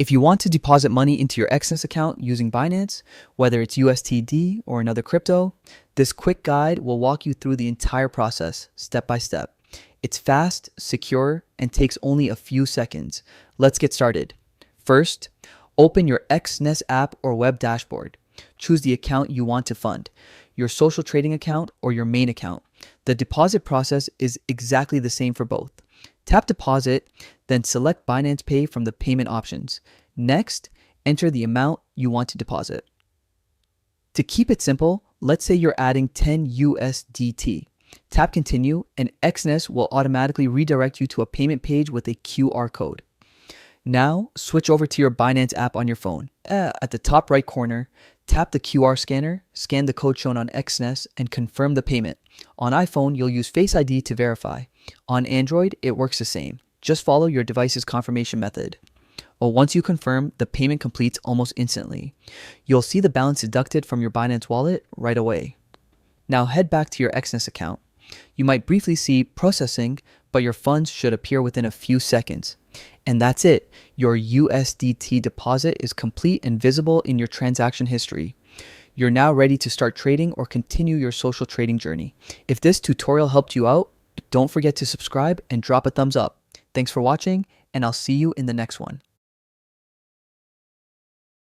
If you want to deposit money into your Exness account using Binance, whether it's USDT or another crypto, this quick guide will walk you through the entire process, step by step. It's fast, secure, and takes only a few seconds. Let's get started. First, open your Exness app or web dashboard. Choose the account you want to fund, your social trading account or your main account. The deposit process is exactly the same for both. Tap Deposit, then select Binance Pay from the payment options. Next, enter the amount you want to deposit. To keep it simple, let's say you're adding 10 USDT. Tap Continue, and Exness will automatically redirect you to a payment page with a QR code. Now, switch over to your Binance app on your phone. At the top right corner, tap the QR scanner, scan the code shown on Exness, and confirm the payment. On iPhone, you'll use Face ID to verify. On Android, it works the same. Just follow your device's confirmation method. Once you confirm, the payment completes almost instantly. You'll see the balance deducted from your Binance wallet right away. Now head back to your Exness account. You might briefly see processing, but your funds should appear within a few seconds. And that's it. Your USDT deposit is complete and visible in your transaction history. You're now ready to start trading or continue your social trading journey. If this tutorial helped you out, don't forget to subscribe and drop a thumbs up. Thanks for watching, and I'll see you in the next one.